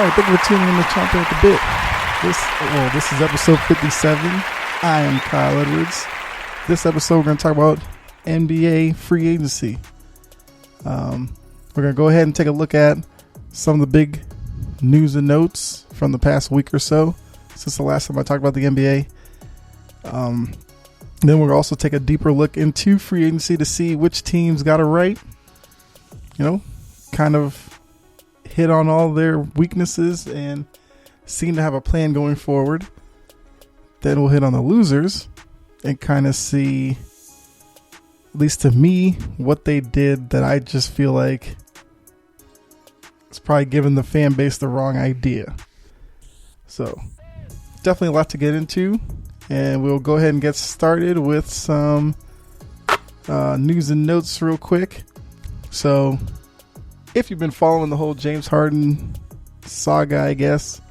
right, thank you for tuning in to Chompin at the Bit. This is episode 57. I am Kyle Edwards. This episode, we're going to talk about NBA free agency. We're going to go ahead and take a look at some of the big news and notes from the past week or so, since the last time I talked about the NBA. Then we'll also take a deeper look into free agency to see which teams got it right. Kind of hit on all their weaknesses and seem to have a plan going forward. Then we'll hit on the losers and kind of see, at least to me, what they did that I just feel like it's probably giving the fan base the wrong idea. So definitely a lot to get into, and we'll go ahead and get started with some news and notes real quick. So if you've been following the whole James Harden saga, I guess,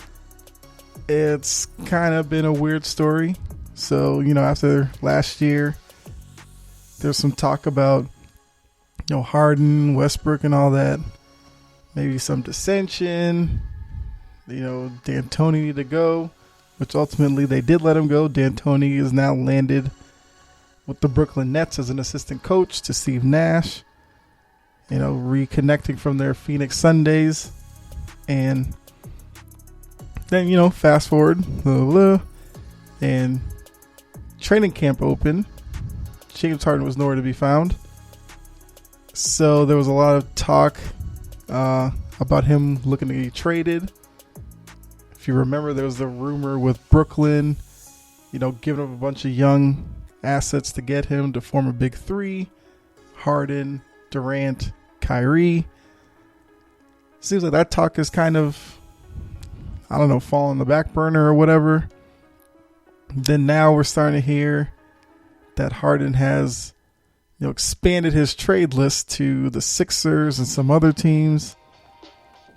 it's kind of been a weird story. So, after last year, there's some talk about, Harden, Westbrook and all that. Maybe some dissension. D'Antoni needed to go, which ultimately they did let him go. D'Antoni is now landed with the Brooklyn Nets as an assistant coach to Steve Nash. Reconnecting from their Phoenix Sundays. And then, fast forward, and training camp opened. James Harden was nowhere to be found. So there was a lot of talk about him looking to get traded. If you remember, there was the rumor with Brooklyn, giving up a bunch of young assets to get him to form a big three. Harden, Durant, Kyrie. Seems like that talk is kind of, fall on the back burner or whatever. Then now we're starting to hear that Harden has, expanded his trade list to the Sixers and some other teams.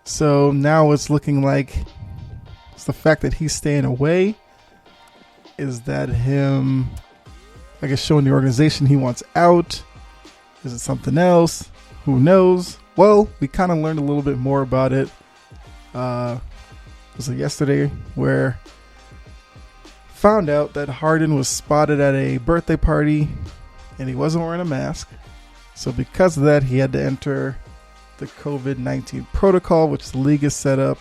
So now it's looking like it's the fact that he's staying away. Is that him, showing the organization he wants out? Is it something else? Who knows? Well, we kind of learned a little bit more about it. Was it yesterday, where found out that Harden was spotted at a birthday party and he wasn't wearing a mask. So because of that, he had to enter the COVID-19 protocol, which the league is set up,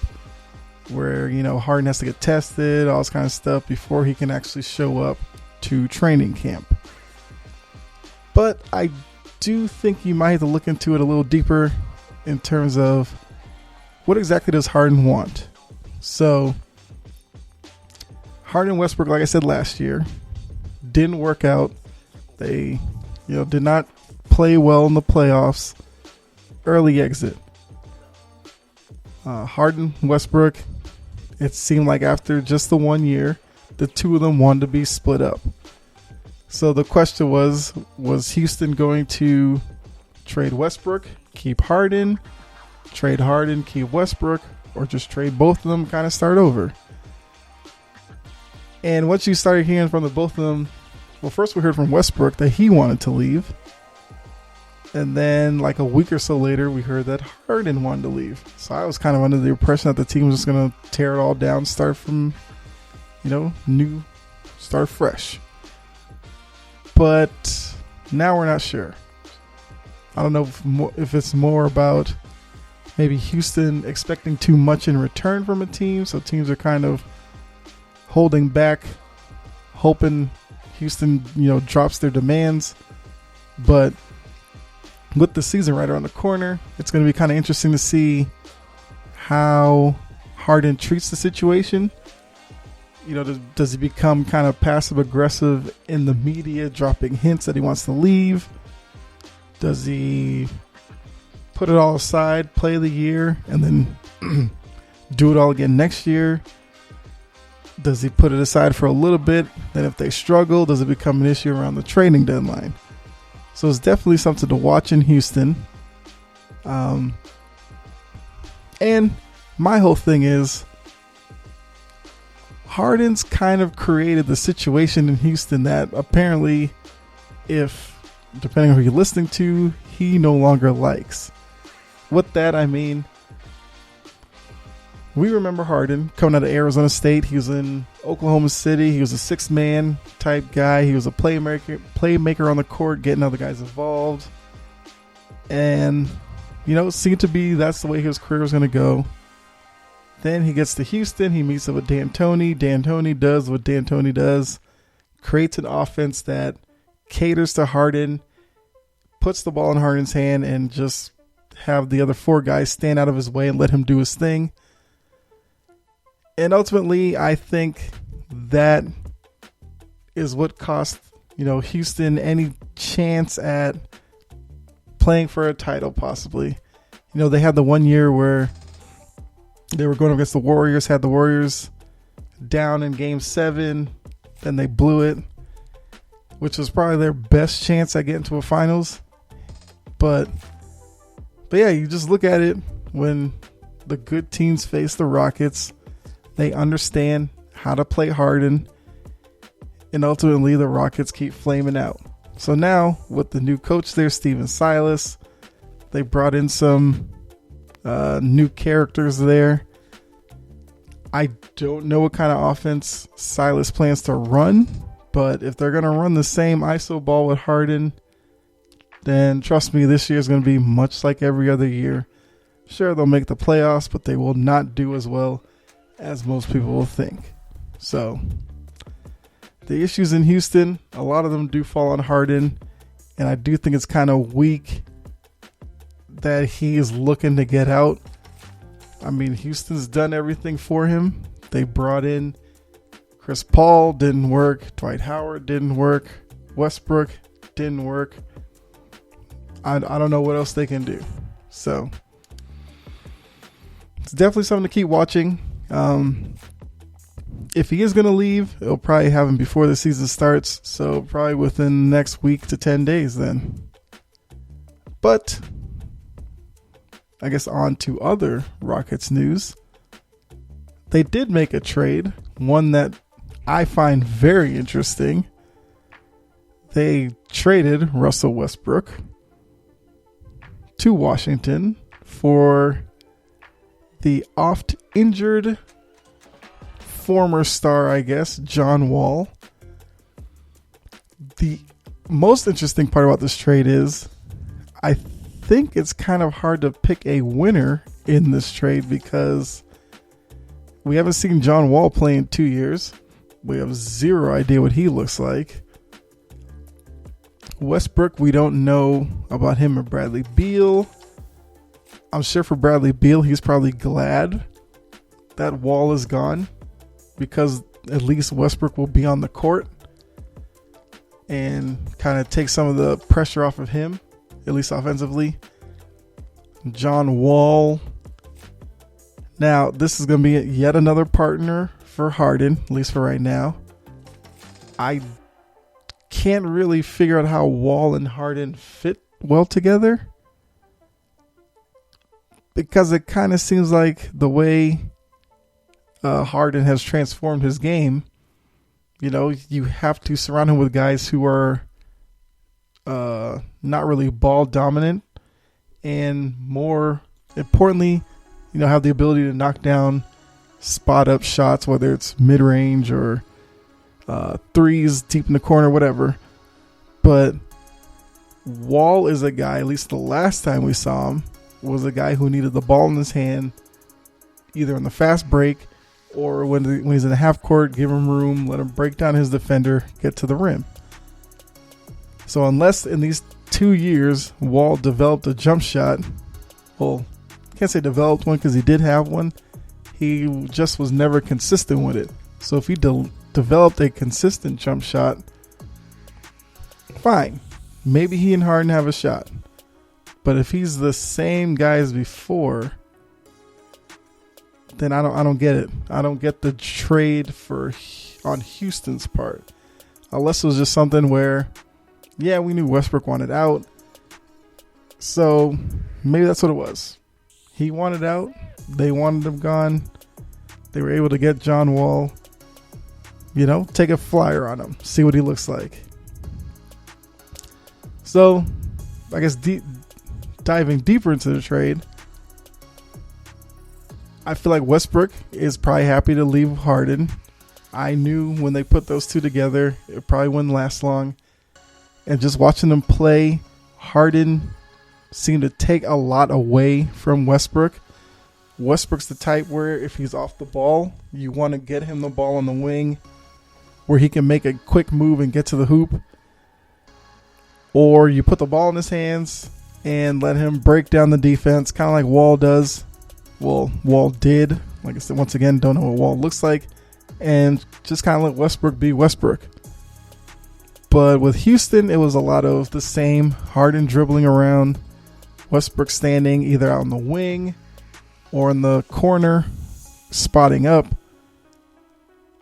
where, Harden has to get tested, all this kind of stuff before he can actually show up to training camp. But I do think you might have to look into it a little deeper in terms of what exactly does Harden want. So Harden and Westbrook, like I said last year, didn't work out. They, did not play well in the playoffs. Early exit. Harden, Westbrook, it seemed like after just the 1 year, the two of them wanted to be split up. So the question was Houston going to trade Westbrook, keep Harden, trade Harden, keep Westbrook, or just trade both of them, kind of start over? And once you started hearing from the both of them, well, first we heard from Westbrook that he wanted to leave. And then like a week or so later, we heard that Harden wanted to leave. So I was kind of under the impression that the team was just going to tear it all down, start from, new, start fresh. But now we're not sure. I don't know if it's more about maybe Houston expecting too much in return from a team. So teams are kind of holding back, hoping Houston, drops their demands. But with the season right around the corner, it's going to be kind of interesting to see how Harden treats the situation. Does he become kind of passive aggressive in the media, dropping hints that he wants to leave? Does he put it all aside, play the year, and then do it all again next year? Does he put it aside for a little bit? Then if they struggle, does it become an issue around the trading deadline? So it's definitely something to watch in Houston. And my whole thing is, Harden's kind of created the situation in Houston that apparently, depending on who you're listening to, he no longer likes. With that, I mean, we remember Harden coming out of Arizona State. He was in Oklahoma City. He was a six-man type guy. He was a playmaker on the court, getting other guys involved. And, it seemed to be that's the way his career was going to go. Then he gets to Houston. He meets up with D'Antoni. D'Antoni does what D'Antoni does. Creates an offense that caters to Harden, puts the ball in Harden's hand, and just have the other four guys stand out of his way and let him do his thing. And ultimately, I think that is what cost, Houston any chance at playing for a title, possibly. They had the 1 year where they were going against the Warriors, had the Warriors down in Game 7, then they blew it, which was probably their best chance at getting to a finals. But yeah, you just look at it when the good teams face the Rockets. They understand how to play Harden, and ultimately the Rockets keep flaming out. So now with the new coach there, Steven Silas, they brought in some new characters there. I don't know what kind of offense Silas plans to run, but if they're going to run the same ISO ball with Harden, then trust me, this year is going to be much like every other year. Sure, they'll make the playoffs, but they will not do as well as most people will think. So the issues in Houston, a lot of them do fall on Harden, and I do think it's kind of weak that he is looking to get out. I mean, Houston's done everything for him. They brought in Chris Paul, didn't work. Dwight Howard didn't work. Westbrook didn't work. I don't know what else they can do. So it's definitely something to keep watching. If he is going to leave, it'll probably happen before the season starts. So probably within the next week to 10 days then. But I guess on to other Rockets news. They did make a trade, one that I find very interesting. They traded Russell Westbrook to Washington for the oft-injured former star, I guess, John Wall. The most interesting part about this trade is I think it's kind of hard to pick a winner in this trade because we haven't seen John Wall play in 2 years. We have zero idea what he looks like. Westbrook, we don't know about him or Bradley Beal. I'm sure for Bradley Beal, he's probably glad that Wall is gone because at least Westbrook will be on the court and kind of take some of the pressure off of him, at least offensively. John Wall. Now, this is going to be yet another partner for Harden, at least for right now. I can't really figure out how Wall and Harden fit well together because it kind of seems like the way Harden has transformed his game, you have to surround him with guys who are not really ball dominant and more importantly, have the ability to knock down spot up shots, whether it's mid range or threes deep in the corner, whatever. But Wall is a guy, at least the last time we saw him, was a guy who needed the ball in his hand, either in the fast break or when he's in the half court, give him room, let him break down his defender, get to the rim. So unless in these 2 years Wall developed a jump shot, well, can't say developed one because he did have one. He just was never consistent with it. So if he developed a consistent jump shot, fine. Maybe he and Harden have a shot. But if he's the same guy as before, then I don't get it. I don't get the trade on Houston's part. Unless it was just something where, yeah, we knew Westbrook wanted out. So maybe that's what it was. He wanted out. They wanted him gone. They were able to get John Wall. Take a flyer on him. See what he looks like. So, I guess diving deeper into the trade, I feel like Westbrook is probably happy to leave Harden. I knew when they put those two together, it probably wouldn't last long. And just watching them play, Harden seemed to take a lot away from Westbrook. Westbrook's the type where if he's off the ball, you want to get him the ball on the wing where he can make a quick move and get to the hoop. Or you put the ball in his hands and let him break down the defense, kind of like Wall does. Well, Wall did. Like I said, once again, don't know what Wall looks like. And just kind of let Westbrook be Westbrook. But with Houston, it was a lot of the same. Harden dribbling around, Westbrook standing either out on the wing or in the corner, spotting up.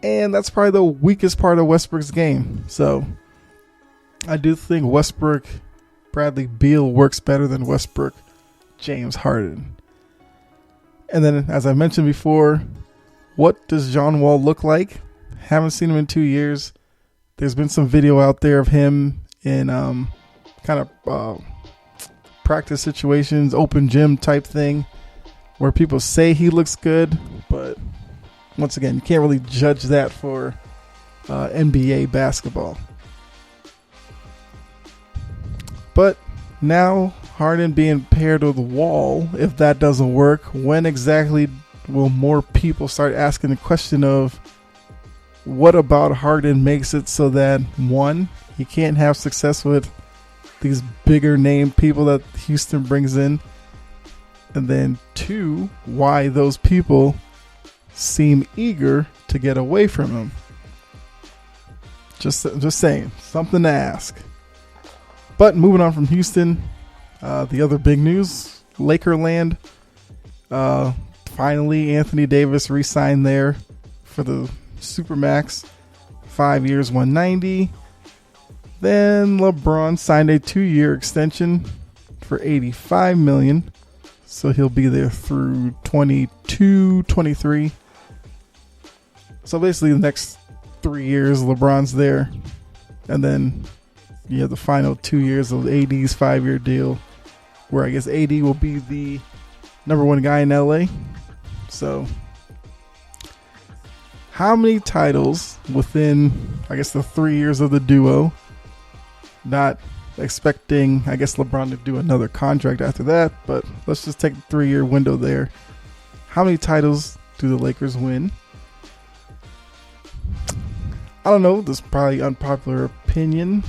And that's probably the weakest part of Westbrook's game. So I do think Westbrook Bradley Beal works better than Westbrook James Harden. And then, as I mentioned before, what does John Wall look like? Haven't seen him in 2 years. There's been some video out there of him in kind of practice situations, open gym type thing, where people say he looks good, but once again, you can't really judge that for NBA basketball. But now Harden being paired with Wall, if that doesn't work, when exactly will more people start asking the question of what about Harden makes it so that, one, he can't have success with these bigger name people that Houston brings in, and then two, why those people seem eager to get away from him. Just saying, something to ask. But moving on from Houston, the other big news, Lakerland. Finally, Anthony Davis re-signed there for the Supermax, 5 years, $190. Then LeBron signed a 2-year extension for $85 million. So he'll be there through 22-23. So basically the next 3 years, LeBron's there. And then you have the final 2 years of AD's 5-year deal, where I guess AD will be the number one guy in LA. So how many titles within, I guess, the 3 years of the duo? Not expecting, I guess, LeBron to do another contract after that, but let's just take the 3-year window there. How many titles do the Lakers win? I don't know. This is probably unpopular opinion.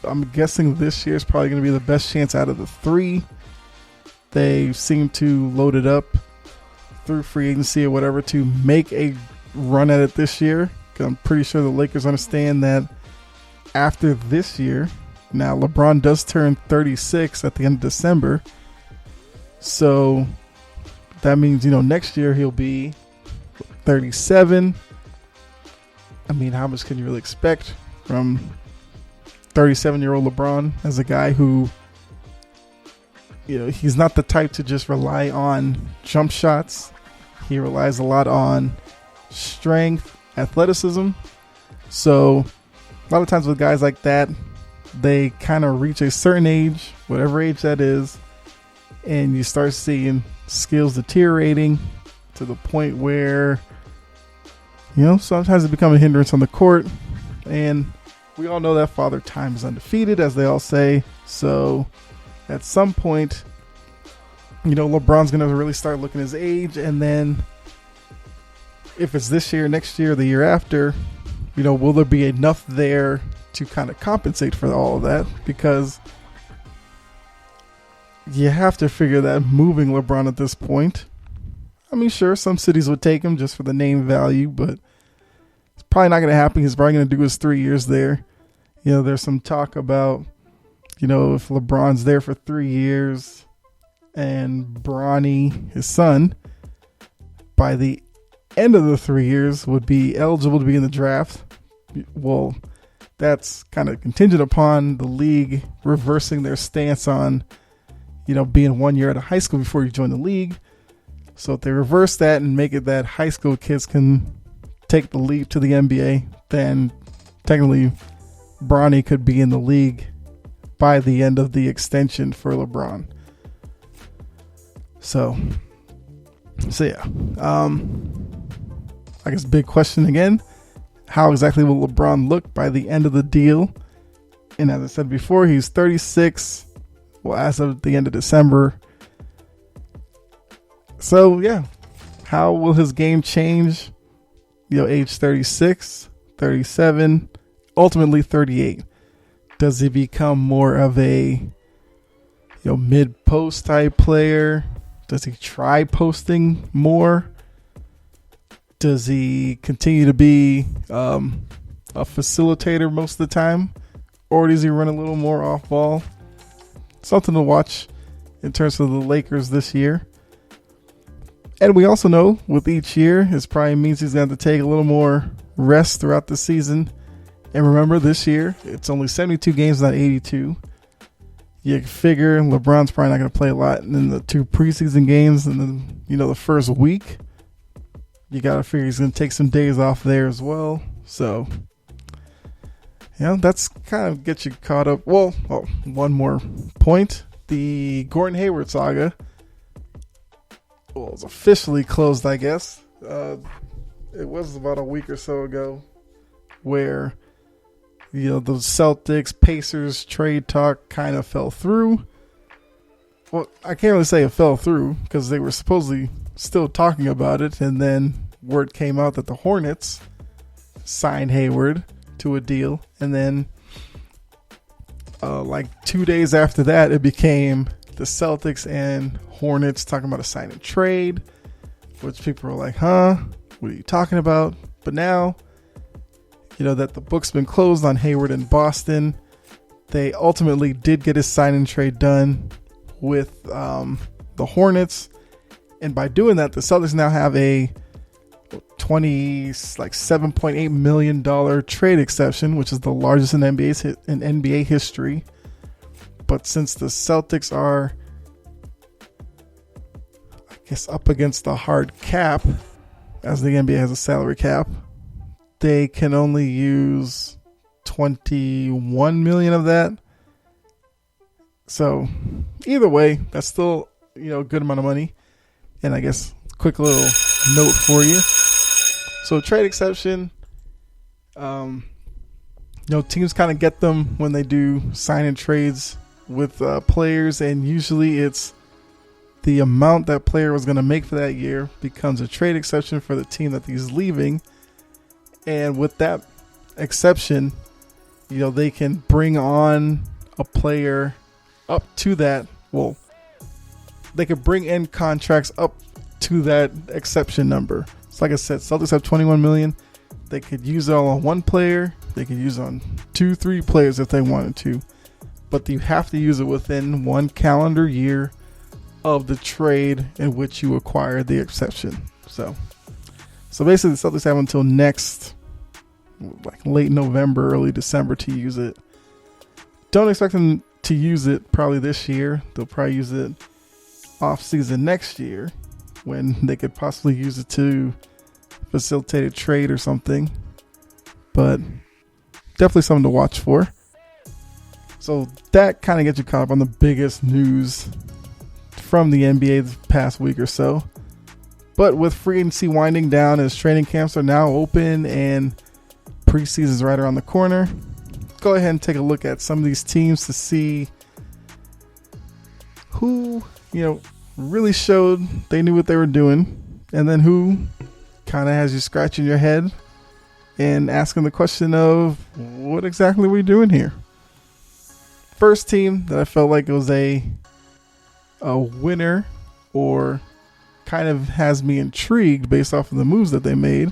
I'm guessing this year is probably going to be the best chance out of the three. They seem to load it up through free agency or whatever to make a run at it this year. I'm pretty sure the Lakers understand that after this year, now LeBron does turn 36 at the end of December. So that means, next year he'll be 37. I mean, how much can you really expect from 37-year-old LeBron as a guy who, he's not the type to just rely on jump shots. He relies a lot on strength, athleticism. So a lot of times with guys like that, they kind of reach a certain age, whatever age that is, and you start seeing skills deteriorating to the point where, sometimes it becomes a hindrance on the court. And we all know that Father Time is undefeated, as they all say. So at some point, LeBron's going to really start looking his age. And then if it's this year, next year, the year after, will there be enough there to kind of compensate for all of that? Because you have to figure that moving LeBron at this point, I mean, sure, some cities would take him just for the name value, but it's probably not going to happen. He's probably going to do his 3 years there. There's some talk about, if LeBron's there for 3 years and Bronny, his son, by the end of the 3 years would be eligible to be in the draft. Well, that's kind of contingent upon the league reversing their stance on, being 1 year out of high school before you join the league. So if they reverse that and make it that high school kids can take the leap to the NBA, then technically Bronny could be in the league by the end of the extension for LeBron. So So yeah, I guess big question again. How exactly will LeBron look by the end of the deal? And as I said before, he's 36. Well, as of the end of December. So yeah, how will his game change? Age 36, 37, ultimately 38. Does he become more of a mid-post type player? Does he try posting more? Does he continue to be a facilitator most of the time? Or does he run a little more off ball? Something to watch in terms of the Lakers this year. And we also know with each year, it probably means he's going to have to take a little more rest throughout the season. And remember, this year, it's only 72 games, not 82. You figure LeBron's probably not going to play a lot in the 2 preseason games. And then, the first week, you got to figure he's going to take some days off there as well. So, that's kind of gets you caught up. Well, one more point. The Gordon Hayward saga. Well, it's officially closed, I guess. It was about a week or so ago where, the Celtics, Pacers trade talk kind of fell through. Well, I can't really say it fell through because they were supposedly still talking about it. And then word came out that the Hornets signed Hayward to a deal. And then 2 days after that, it became the Celtics and Hornets talking about a sign and trade, which people were like, huh? What are you talking about? But now, that the book's been closed on Hayward in Boston. They ultimately did get his sign and trade done with the Hornets. And by doing that, the Celtics now have a $7.8 million trade exception, which is the largest in NBA history. But since the Celtics are, I guess, up against the hard cap, as the NBA has a salary cap, they can only use 21 million of that. So either way, that's still, a good amount of money. And I guess quick little note for you. So trade exception, teams kind of get them when they do sign and trades with players, and usually it's the amount that player was going to make for that year becomes a trade exception for the team that he's leaving. And with that exception, they can bring on a player up to that. Well, they could bring in contracts up to that exception number. So like I said, Celtics have 21 million. They could use it all on one player. They could use it on 2-3 players if they wanted to. But you have to use it within 1 calendar year of the trade in which you acquired the exception. So basically, the Celtics have until next, late November, early December to use it. Don't expect them to use it probably this year. They'll probably use it off season next year when they could possibly use it to facilitate a trade or something. But definitely something to watch for. So that kind of gets you caught up on the biggest news from the NBA the past week or so. But with free agency winding down as training camps are now open and preseason's right around the corner, go ahead and take a look at some of these teams to see who, really showed they knew what they were doing, and then who kind of has you scratching your head and asking the question of what exactly are we doing here. First team that I felt like it was a winner, or kind of has me intrigued based off of the moves that they made.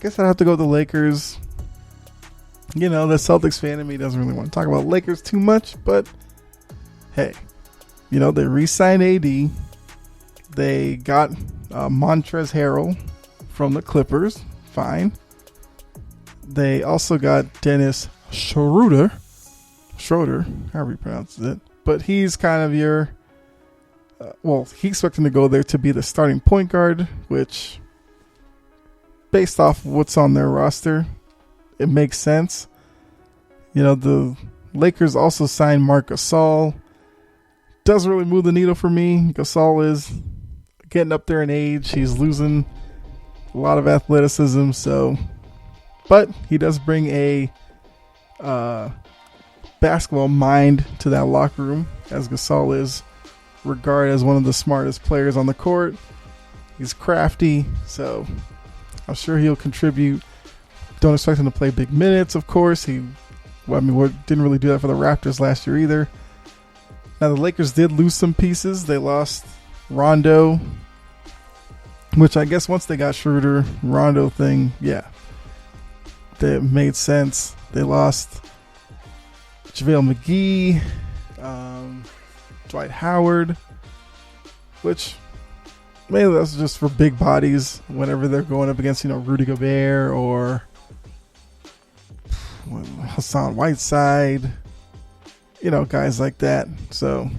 Guess I'd have to go with the Lakers. The Celtics fan in me doesn't really want to talk about Lakers too much, but hey, they re-signed AD. They got Montrezl Harrell from the Clippers. Fine. They also got Dennis Schroeder, however you pronounce it. But he's kind of your, he's expecting to go there to be the starting point guard, which, based off what's on their roster, it makes sense. The Lakers also signed Marc Gasol. Doesn't really move the needle for me. Gasol is getting up there in age. He's losing a lot of athleticism. But he does bring a basketball mind to that locker room, as Gasol is regarded as one of the smartest players on the court. He's crafty, so I'm sure he'll contribute. Don't expect him to play big minutes, of course. Didn't really do that for the Raptors last year either. Now, the Lakers did lose some pieces. They lost Rondo, which I guess once they got Schroeder, Rondo thing, yeah, that made sense. They lost JaVale McGee, Dwight Howard, which maybe that's just for big bodies whenever they're going up against, Rudy Gobert or Hassan Whiteside, guys like that. So,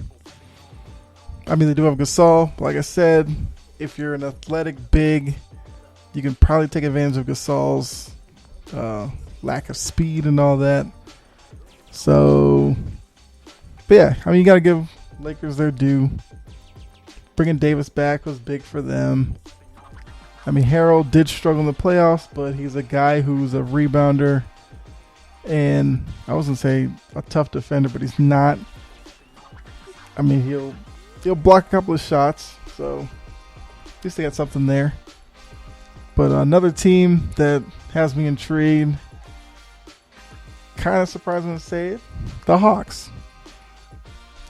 they do have Gasol. Like I said, if you're an athletic big, you can probably take advantage of Gasol's lack of speed and all that. So, but yeah, you got to give Lakers their due. Bringing Davis back was big for them. Harrell did struggle in the playoffs, but he's a guy who's a rebounder. And I wasn't say a tough defender, but he's not. He'll block a couple of shots, so at least they got something there. But another team that has me intrigued, kind of surprising to say it, the Hawks.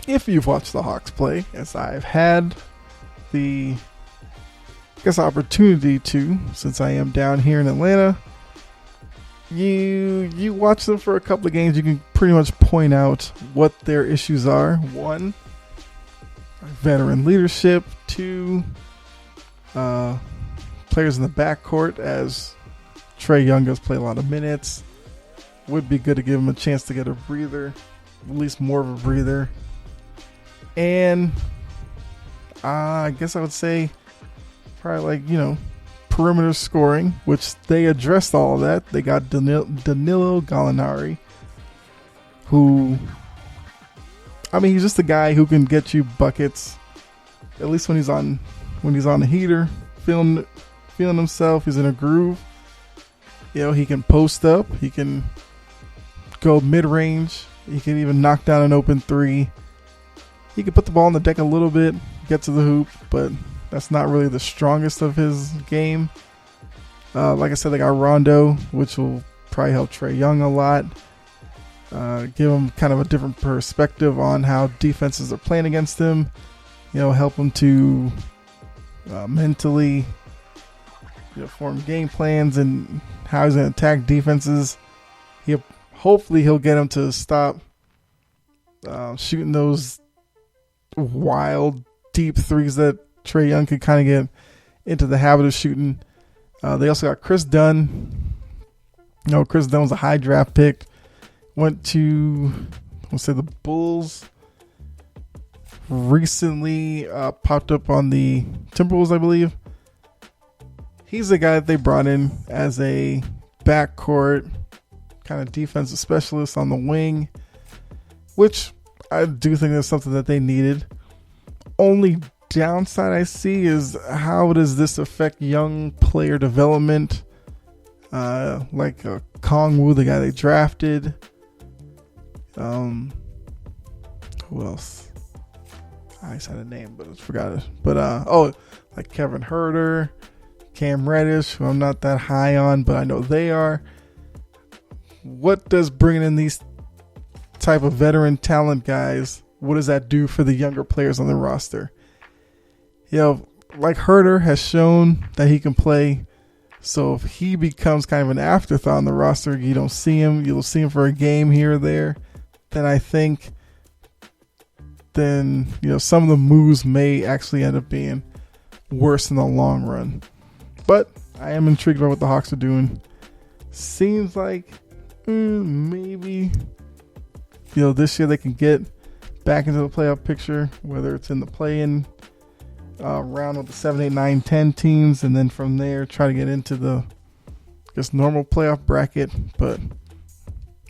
If you've watched the Hawks play, as I've had the opportunity to, since I am down here in Atlanta, you watch them for a couple of games, you can pretty much point out what their issues are. One, veteran leadership. Two, players in the backcourt, as Trae Young does play a lot of minutes. Would be good to give him a chance to get a breather, at least more of a breather. And I guess I would say probably perimeter scoring, which they addressed all of that. They got Danilo Gallinari, who, he's just a guy who can get you buckets, at least when he's on the heater, feeling himself. He's in a groove. He can post up. He can go mid-range. He can even knock down an open three. He can put the ball on the deck a little bit, get to the hoop, but that's not really the strongest of his game. Like I said, they got Rondo, which will probably help Trae Young a lot. Give him kind of a different perspective on how defenses are playing against him. Help him to mentally form game plans and how he's going to attack defenses. Hopefully he'll get him to stop shooting those wild deep threes that Trae Young could kind of get into the habit of shooting. They also got Chris Dunn. Chris Dunn was a high draft pick. Went to, the Bulls. Recently popped up on the Timberwolves, I believe. He's the guy that they brought in as a backcourt kind of defensive specialist on the wing, which I do think that's something that they needed. Only downside I see is, how does this affect young player development? Like Kong Wu, the guy they drafted. Who else? I just had a name, but I forgot it. But like Kevin Huerter, Cam Reddish, who I'm not that high on, but I know they are. What does bringing in these type of veteran talent guys, what does that do for the younger players on the roster? Like Huerter has shown that he can play. So if he becomes kind of an afterthought on the roster, you don't see him, you'll see him for a game here or there, then I think some of the moves may actually end up being worse in the long run. But I am intrigued by what the Hawks are doing. Seems like maybe this year they can get back into the playoff picture, whether it's in the play-in round with the 7, 8, 9, 10 teams, and then from there try to get into the normal playoff bracket. But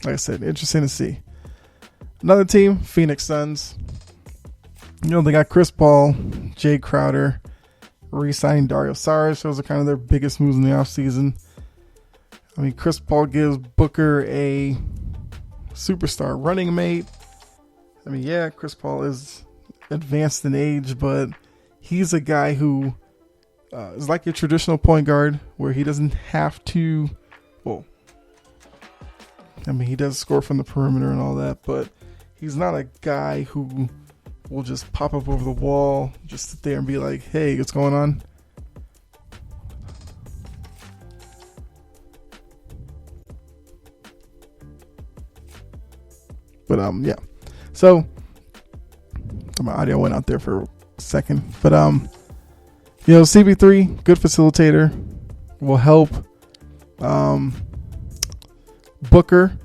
like I said, interesting to see. Another team, Phoenix Suns. They got Chris Paul, Jay Crowder, Re-signing Dario Saric, those are kind of their biggest moves in the offseason. I mean, Chris Paul gives Booker a superstar running mate. I mean, yeah, Chris Paul is advanced in age, but he's a guy who is like your traditional point guard where he doesn't have to, well, I mean, he does score from the perimeter and all that, but he's not a guy who will just pop up over the wall, just sit there and be like, hey, what's going on? But yeah. So my audio went out there for a second. But CP3, good facilitator, will help Booker.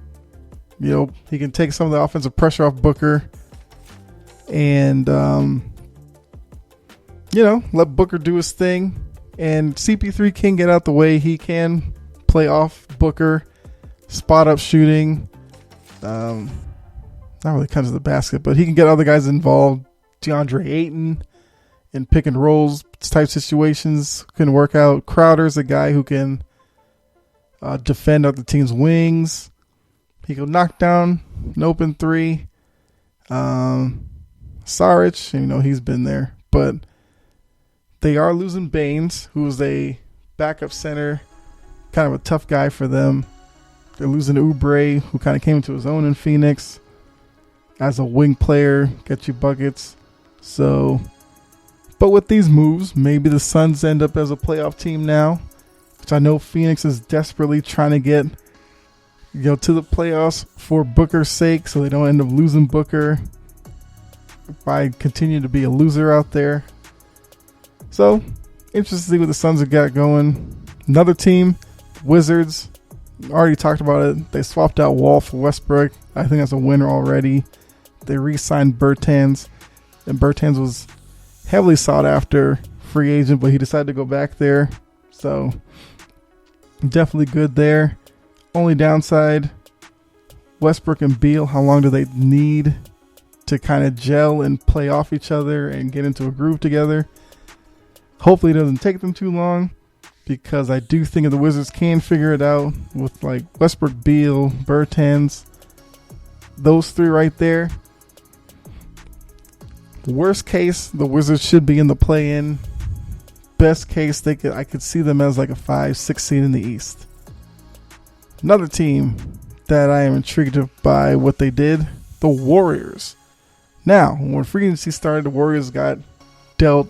He can take some of the offensive pressure off Booker and let Booker do his thing. And CP3 can get out the way. He can play off Booker, spot up shooting. Not really comes to the basket, but he can get other guys involved. DeAndre Ayton in pick and rolls type situations can work out. Crowder's a guy who can defend other team's wings. He can knock down an open three. Saric, he's been there, but they are losing Baines, who was a backup center, kind of a tough guy for them. They're losing Oubre, who kind of came into his own in Phoenix as a wing player, get you buckets. So, but with these moves, maybe the Suns end up as a playoff team now, which I know Phoenix is desperately trying to get to the playoffs for Booker's sake, so they don't end up losing Booker by continuing to be a loser out there. So, interesting to see what the Suns have got going. Another team, Wizards, already talked about it. They swapped out Wall for Westbrook. I think that's a winner already. They re-signed Bertans, and Bertans was heavily sought after free agent, but he decided to go back there. So, definitely good there. Only downside, Westbrook and Beal, how long do they need to kind of gel and play off each other and get into a groove together? Hopefully it doesn't take them too long, because I do think the Wizards can figure it out with like Westbrook, Beal, Bertans, those three right there. Worst case, the Wizards should be in the play-in. Best case, I could see them as like a 5-6 seed in the East. Another team that I am intrigued by what they did, the Warriors. Now, when free agency started, the Warriors got dealt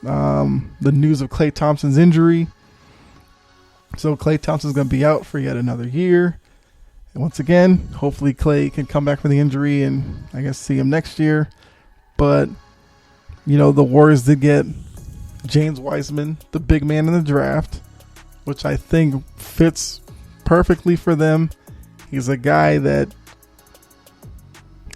the news of Klay Thompson's injury. So Klay Thompson's going to be out for yet another year. And once again, hopefully Klay can come back from the injury and I guess see him next year. But, the Warriors did get James Wiseman, the big man in the draft, which I think fits perfectly for them. He's a guy that,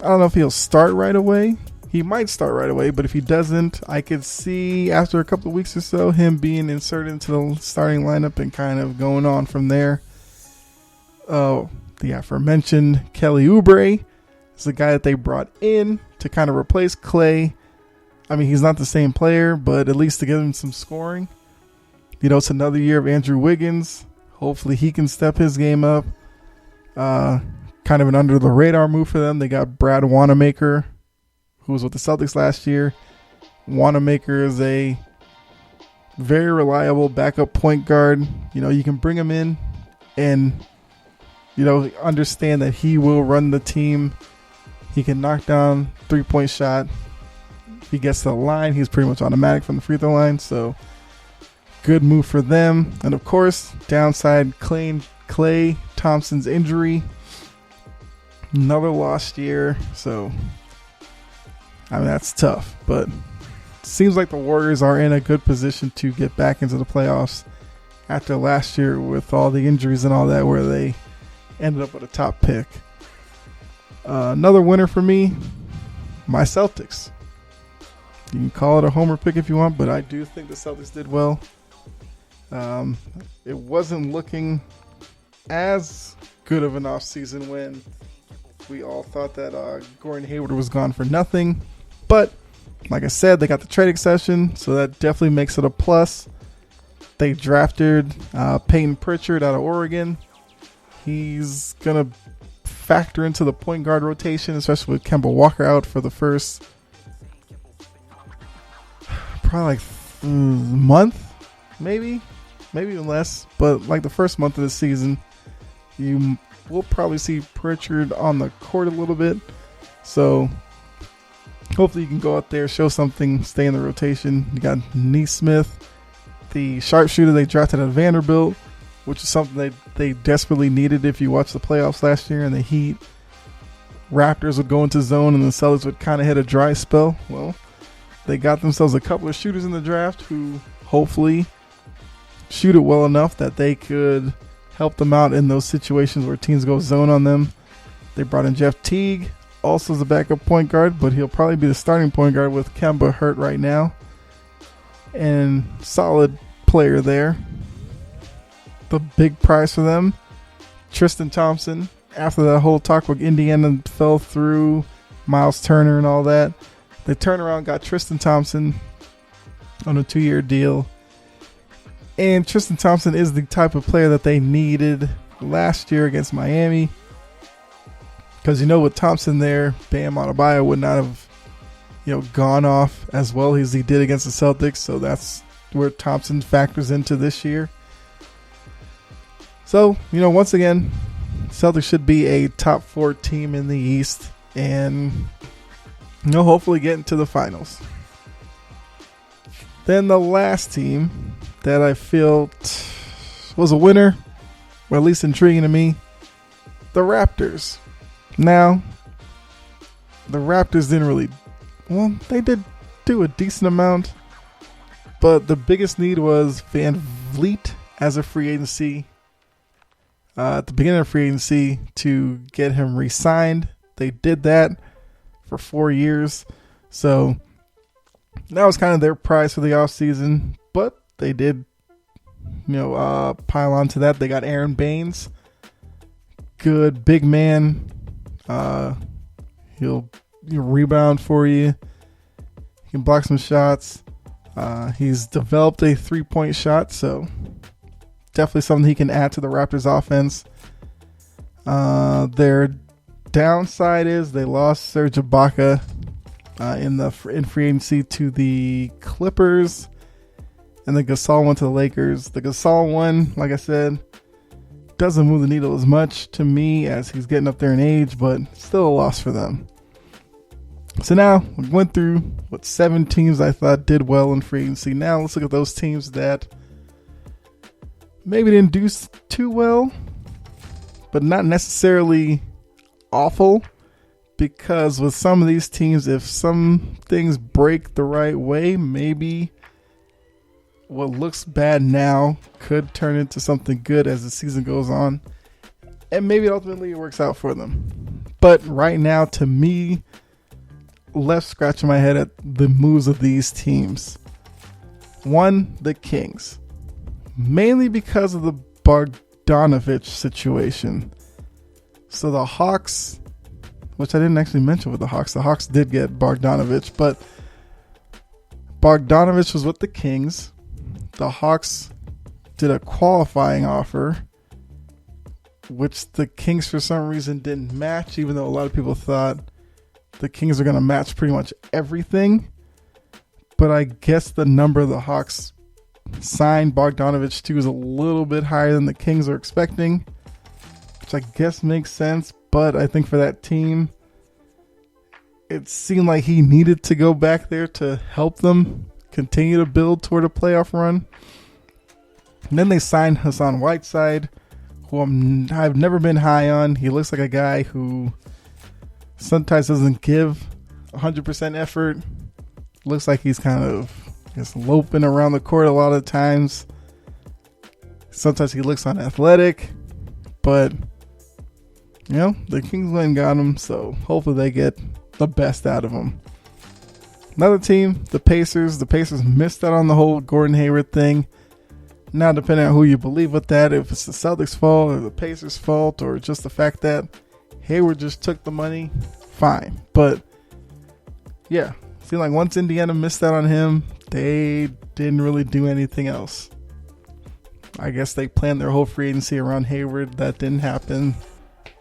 I don't know if he'll start right away. He might start right away, but if he doesn't, I could see after a couple of weeks or so him being inserted into the starting lineup and kind of going on from there. The aforementioned Kelly Oubre is the guy that they brought in to kind of replace Klay. I mean, he's not the same player, but at least to give him some scoring. It's another year of Andrew Wiggins. Hopefully he can step his game up. Kind of an under-the-radar move for them. They got Brad Wanamaker, who was with the Celtics last year. Wanamaker is a very reliable backup point guard. You can bring him in and, understand that he will run the team. He can knock down three-point shot. If he gets to the line, he's pretty much automatic from the free throw line. So, good move for them. And, of course, downside, Klay Thompson's injury. Another lost year. So, that's tough. But it seems like the Warriors are in a good position to get back into the playoffs after last year with all the injuries and all that, where they ended up with a top pick. Another winner for me, my Celtics. You can call it a homer pick if you want, but I do think the Celtics did well. It wasn't looking as good of an offseason when we all thought that Gordon Hayward was gone for nothing. But like I said, they got the trade exception, so that definitely makes it a plus. They drafted Peyton Pritchard out of Oregon. He's going to factor into the point guard rotation, especially with Kemba Walker out for the first probably month, maybe even less. But like the first month of the season, you will probably see Pritchard on the court a little bit. So hopefully you can go out there, show something, stay in the rotation. You got Nesmith, the sharpshooter they drafted at Vanderbilt, which is something they desperately needed. If you watch the playoffs last year and the Heat, Raptors would go into zone and the Celtics would kind of hit a dry spell. Well, they got themselves a couple of shooters in the draft who hopefully shoot it well enough that they could help them out in those situations where teams go zone on them. They brought in Jeff Teague, also as a backup point guard, but he'll probably be the starting point guard with Kemba hurt right now. And solid player there. The big prize for them, Tristan Thompson. After that whole talk with Indiana fell through, Miles Turner and all that, they turned around, got Tristan Thompson on a 2-year deal. And Tristan Thompson is the type of player that they needed last year against Miami. Because with Thompson there, Bam Adebayo would not have gone off as well as he did against the Celtics. So that's where Thompson factors into this year. So, once again, Celtics should be a top 4 team in the East and, hopefully get into the finals. Then the last team that I feel was a winner, or at least intriguing to me, the Raptors. Now, the Raptors didn't really, they did do a decent amount, but the biggest need was Van Vliet as a free agency. At the beginning of free agency to get him re-signed. They did that for 4 years. So that was kind of their prize for the offseason. But they did, pile on to that. They got Aaron Baines. Good big man. He'll rebound for you. He can block some shots. He's developed a 3-point shot, so definitely something he can add to the Raptors offense. Their downside is they lost Serge Ibaka in free agency to the Clippers, and the Gasol went to the Lakers. The Gasol one, like I said, doesn't move the needle as much to me as he's getting up there in age, but still a loss for them. So now we went through 7 teams I thought did well in free agency. Now let's look at those teams that maybe didn't do too well, but not necessarily awful, because with some of these teams, if some things break the right way, maybe what looks bad now could turn into something good as the season goes on, and maybe ultimately it works out for them. But right now, to me, left scratching my head at the moves of these teams. One, the Kings. Mainly because of the Bogdanovich situation. So the Hawks, which I didn't actually mention with the Hawks did get Bogdanovich, but Bogdanovich was with the Kings. The Hawks did a qualifying offer, which the Kings for some reason didn't match, even though a lot of people thought the Kings are going to match pretty much everything. But I guess the number the Hawks signed Bogdanovich to is a little bit higher than the Kings are expecting, which I guess makes sense. But I think for that team, it seemed like he needed to go back there to help them continue to build toward a playoff run. And then they signed Hassan Whiteside, who I've never been high on. He looks like a guy who sometimes doesn't give 100% effort. Looks like he's kind of just loping around the court a lot of times. Sometimes he looks unathletic, but the Kings went and got him, so hopefully they get the best out of him. Another team, the Pacers. The Pacers missed out on the whole Gordon Hayward thing. Now, depending on who you believe with that, if it's the Celtics' fault or the Pacers' fault or just the fact that Hayward just took the money, fine. But yeah, Seemed like once Indiana missed out on him, they didn't really do anything else. I guess they planned their whole free agency around Hayward. That didn't happen.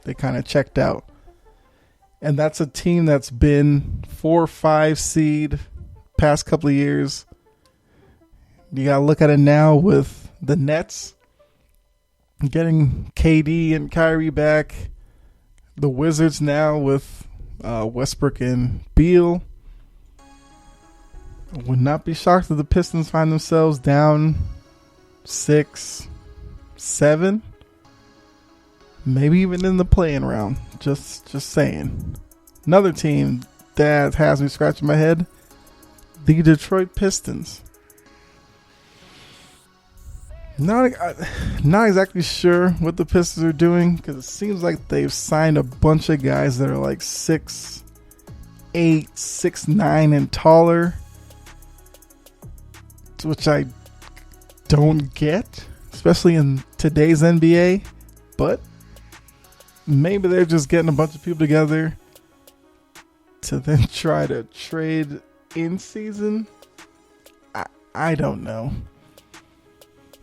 They kind of checked out. And that's a team that's been 4 or 5 seed past couple of years. You got to look at it now with the Nets getting KD and Kyrie back. The Wizards now with Westbrook and Beal. Would not be shocked if the Pistons find themselves down 6, 7, maybe even in the play-in round. Just saying. Another team that has me scratching my head, the Detroit Pistons. Not exactly sure what the Pistons are doing, because it seems like they've signed a bunch of guys that are like 6'8", 6'9", and taller, which I don't get, especially in today's NBA. But maybe they're just getting a bunch of people together to then try to trade in season. I don't know.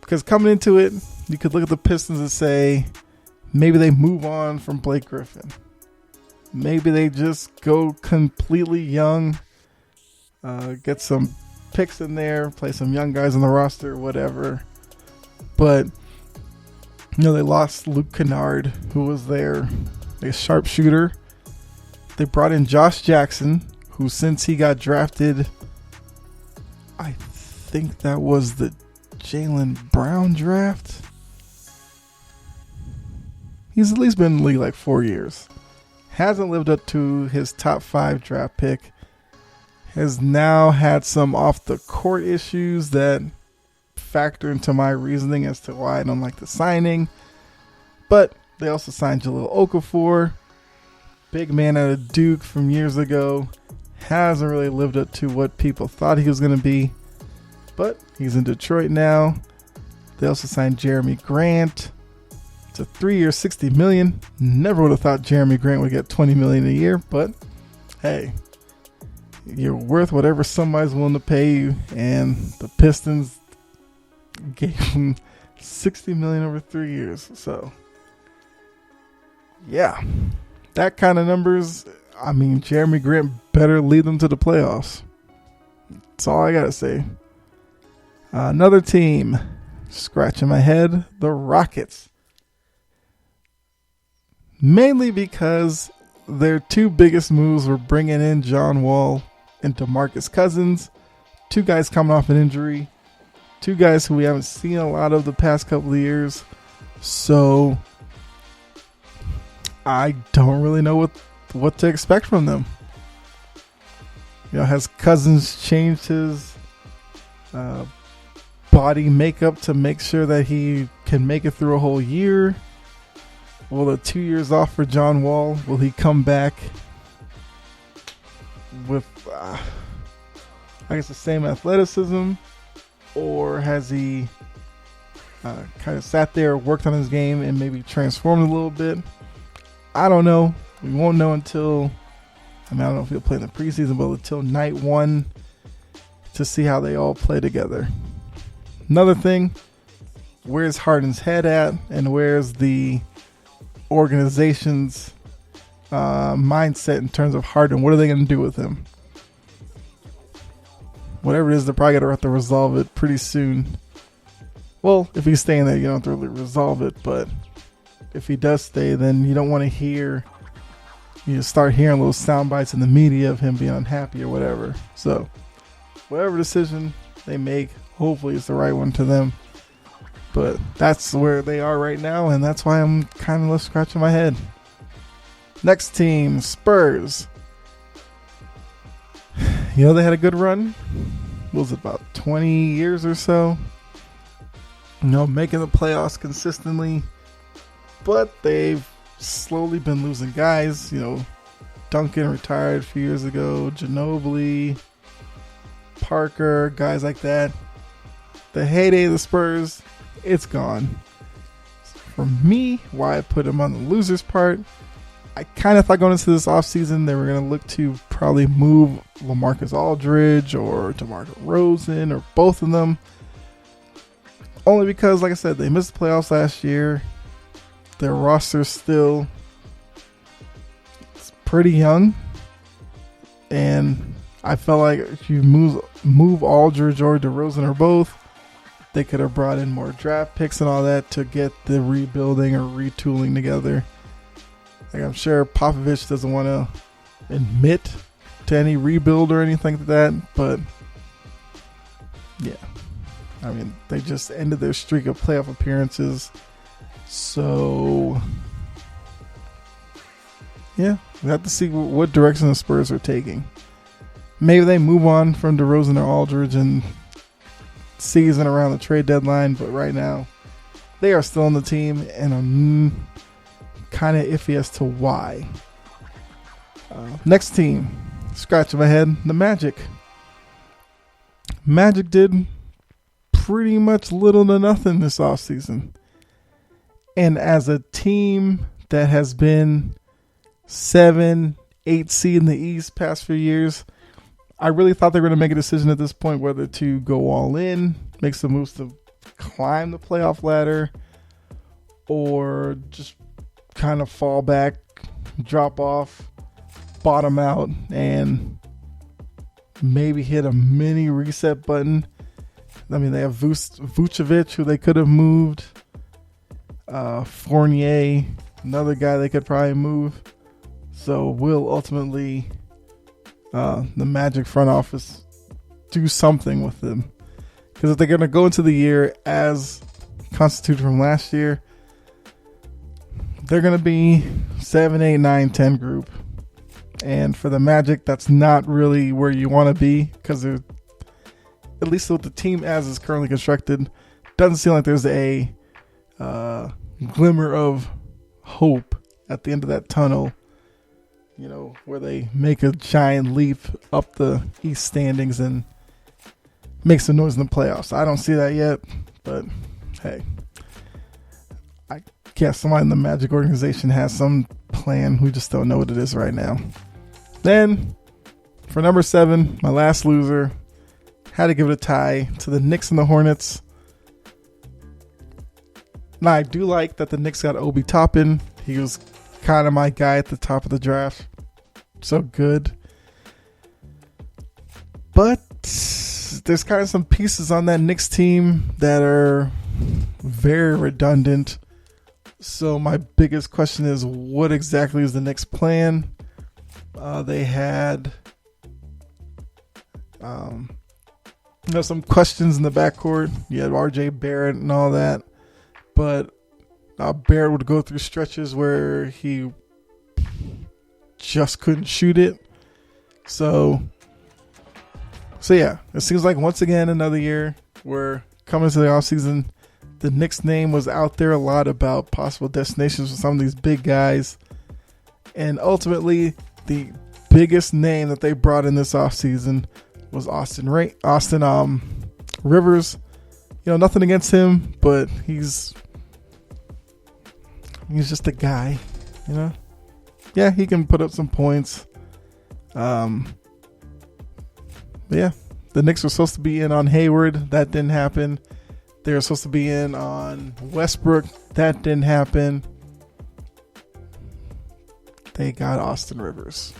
Because coming into it, you could look at the Pistons and say, maybe they move on from Blake Griffin. Maybe they just go completely young, get some picks in there, play some young guys on the roster, whatever. But, they lost Luke Kennard, who was their sharpshooter. They brought in Josh Jackson, who since he got drafted, I think that was the Jaylen Brown draft. He's at least been in the league like 4 years. Hasn't lived up to his top 5 draft pick. Has now had some off the court issues that factor into my reasoning as to why I don't like the signing. But they also signed Jahlil Okafor, big man out of Duke from years ago. Hasn't really lived up to what people thought he was going to be. But he's in Detroit now. They also signed Jeremy Grant. It's a 3-year, $60 million. Never would have thought Jeremy Grant would get $20 million a year. But hey, you're worth whatever somebody's willing to pay you. And the Pistons gave him $60 million over 3 years. So yeah, that kind of numbers. I mean, Jeremy Grant better lead them to the playoffs. That's all I gotta say. Another team, scratching my head, the Rockets. Mainly because their 2 biggest moves were bringing in John Wall and DeMarcus Cousins. 2 guys coming off an injury. 2 guys who we haven't seen a lot of the past couple of years. So I don't really know what to expect from them. Has Cousins changed his body makeup to make sure that he can make it through a whole year? Will the 2 years off for John Wall, will he come back with I guess the same athleticism, or has he kind of sat there, worked on his game, and maybe transformed a little bit? I don't know. We won't know until, I don't know if he'll play in the preseason, but until night 1 to see how they all play together. Another thing, where's Harden's head at, and where's the organization's mindset in terms of Harden? What are they going to do with him? Whatever it is, they're probably going to have to resolve it pretty soon. Well, if he's staying there, you don't have to really resolve it, but if he does stay, then you don't want to hear, start hearing little sound bites in the media of him being unhappy or whatever. So whatever decision they make, hopefully it's the right one to them. But that's where they are right now, and that's why I'm kind of left scratching my head. Next team, Spurs. They had a good run. What was it, about 20 years or so? Making the playoffs consistently. But they've slowly been losing guys. Duncan retired a few years ago. Ginobili, Parker, guys like that. The heyday of the Spurs, it's gone. For me, why I put him on the losers part I kind of thought going into this offseason they were going to look to probably move LaMarcus Aldridge or DeMar DeRozan or both of them. Only because, like I said, they missed the playoffs last year. Their roster's still pretty young. And I felt like if you move Aldridge or DeRozan or both, they could have brought in more draft picks and all that to get the rebuilding or retooling together. Like, I'm sure Popovich doesn't want to admit to any rebuild or anything like that, but yeah. I mean, they just ended their streak of playoff appearances. So, yeah, we have to see what direction the Spurs are taking. Maybe they move on from DeRozan or Aldridge and season around the trade deadline, but right now they are still on the team, and I'm kind of iffy as to why. Next team, scratching my head, the Magic. Magic did pretty much little to nothing this offseason. And as a team that has been 7-8 seed in the East past few years, I really thought they were going to make a decision at this point whether to go all in, make some moves to climb the playoff ladder, or just kind of fall back, drop off, bottom out, and maybe hit a mini reset button. I mean, they have Vucevic, who they could have moved. Fournier, another guy they could probably move. So will ultimately the Magic front office do something with them. Because if they're going to go into the year as constituted from last year, they're going to be 7, 8, 9, 10 group. And for the Magic, that's not really where you want to be, because at least with the team as is currently constructed, doesn't seem like there's a glimmer of hope at the end of that tunnel, you know, where they make a giant leap up the East standings and make some noise in the playoffs. I don't see that yet, but hey, I guess somebody in the Magic organization has some plan. We just don't know what it is right now. Then, for number 7, my last loser, had to give it a tie to the Knicks and the Hornets. Now, I do like that the Knicks got Obi Toppin. He was kind of my guy at the top of the draft. So good. But there's kind of some pieces on that Knicks team that are very redundant. So my biggest question is, what exactly is the Knicks' plan? They had some questions in the backcourt. You had RJ Barrett and all that. But Barrett would go through stretches where he just couldn't shoot it. So yeah, it seems like once again another year we're coming to the offseason. The Knicks name was out there a lot about possible destinations for some of these big guys. And ultimately, the biggest name that they brought in this offseason was Austin Rivers. You know, nothing against him, but he's just a guy, you know? Yeah, he can put up some points. But yeah, the Knicks were supposed to be in on Hayward. That didn't happen. They were supposed to be in on Westbrook. That didn't happen. They got Austin Rivers.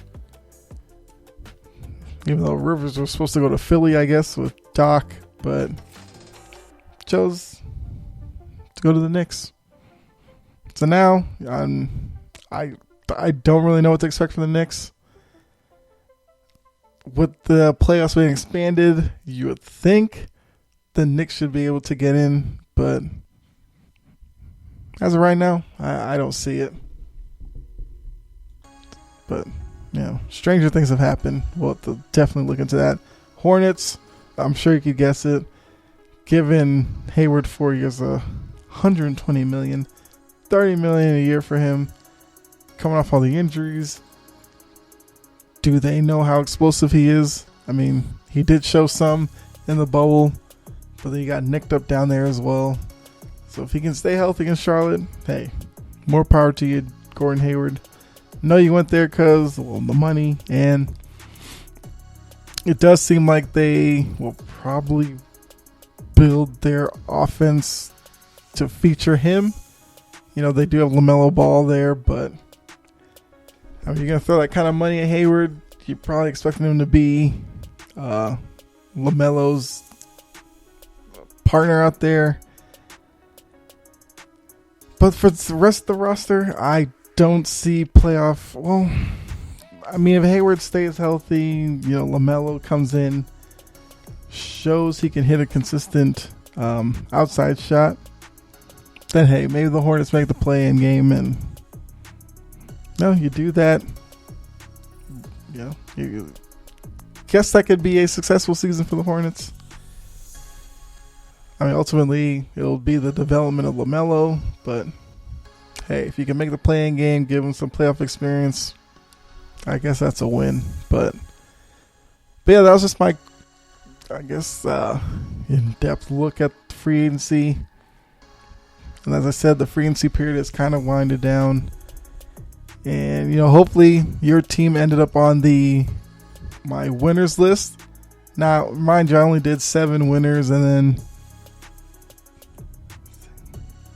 Even though Rivers was supposed to go to Philly, I guess, with Doc, but chose to go to the Knicks. So now, I don't really know what to expect from the Knicks. With the playoffs being expanded, you would think the Knicks should be able to get in, but as of right now, I don't see it. But, you know, stranger things have happened. We'll have to definitely look into that. Hornets, I'm sure you could guess it. Given Hayward 4 years, $120 million, $30 million a year for him, coming off all the injuries. Do they know how explosive he is? I mean, he did show some in the bubble, but then he got nicked up down there as well. So if he can stay healthy in Charlotte, hey, more power to you, Gordon Hayward. know you went there because, well, the money, and it does seem like they will probably build their offense to feature him. You know, they do have LaMelo Ball there, but I mean, you're going to throw that kind of money at Hayward, you're probably expecting him to be LaMelo's partner out there. But for the rest of the roster, I don't see playoff. Well, I mean, if Hayward stays healthy, you know, LaMelo comes in, shows he can hit a consistent outside shot, then hey, maybe the Hornets make the play-in game, and no, you do that. You know, you guess that could be a successful season for the Hornets. I mean, ultimately, it'll be the development of LaMelo, but hey, if you can make the play-in game, give him some playoff experience, I guess that's a win. But yeah, that was just my, I guess, in-depth look at free agency. And as I said, the free agency period is kind of winded down. And, you know, hopefully your team ended up on my winners list. Now, mind you, I only did 7 winners and then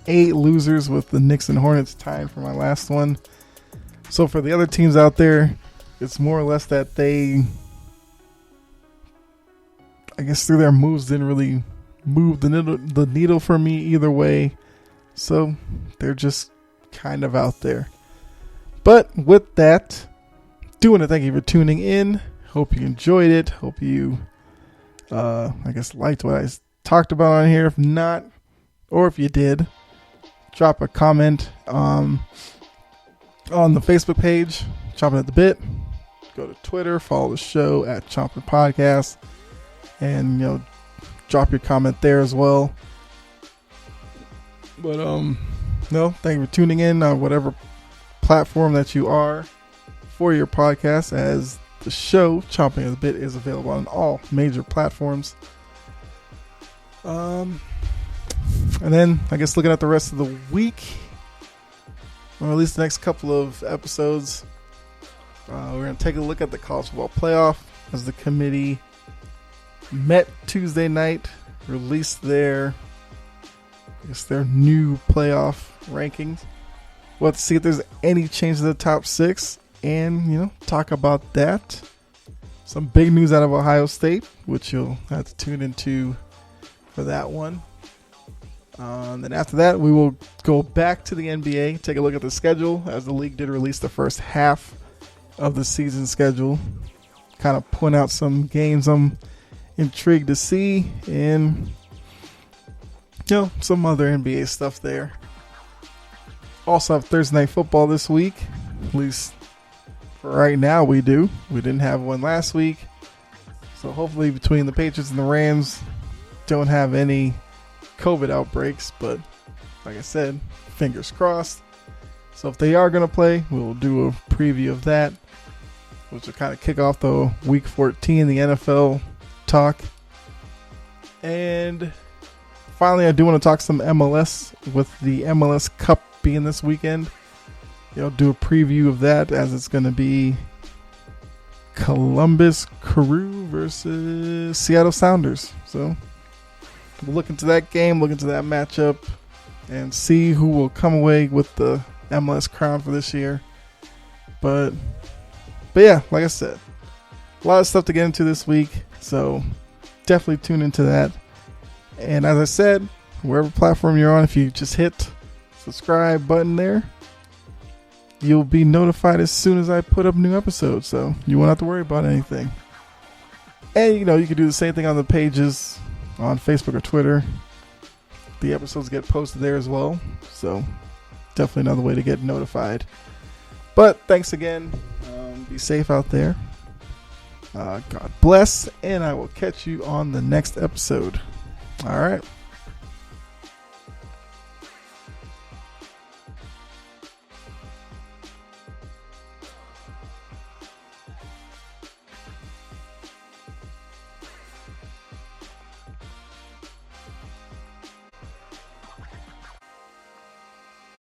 8 losers, with the Knicks and Hornets tied for my last one. So for the other teams out there, it's more or less that they, I guess through their moves, didn't really move the needle for me either way. So they're just kind of out there. But with that, do want to thank you for tuning in. Hope you enjoyed it. Hope you, I guess, liked what I talked about on here. If not, or if you did, drop a comment on the Facebook page, Chompin at the Bit. Go to Twitter, follow the show at Chompin Podcast, and, you know, drop your comment there as well. But no, thank you for tuning in on whatever platform that you are for your podcast, as the show Chompin at the Bit is available on all major platforms. And then I guess looking at the rest of the week, or at least the next couple of episodes, we're going to take a look at the college football playoff as the committee met Tuesday night, released their new playoff rankings. We'll have to see if there's any change to the top 6 and, you know, talk about that. Some big news out of Ohio State, which you'll have to tune into for that one. Then after that, we will go back to the NBA, take a look at the schedule, as the league did release the first half of the season schedule. Kind of point out some games I'm intrigued to see, and, you know, some other NBA stuff there. Also have Thursday Night Football this week. At least for right now we do. We didn't have one last week. So hopefully between the Patriots and the Rams, don't have any COVID outbreaks. But like I said, fingers crossed. So if they are going to play, we'll do a preview of that, which will kind of kick off the Week 14, the NFL talk. And finally, I do want to talk some MLS, with the MLS Cup being this weekend. You know, do a preview of that, as it's going to be Columbus Crew versus Seattle Sounders. So we'll look into that game, look into that matchup, and see who will come away with the MLS crown for this year. But yeah, like I said, a lot of stuff to get into this week, so definitely tune into that. And as I said, wherever platform you're on, if you just hit subscribe button there, you'll be notified as soon as I put up new episodes, so you won't have to worry about anything. And, you know, you can do the same thing on the pages on Facebook or Twitter. The episodes get posted there as well, so definitely another way to get notified. But thanks again. Be safe out there. God bless, and I will catch you on the next episode. All right.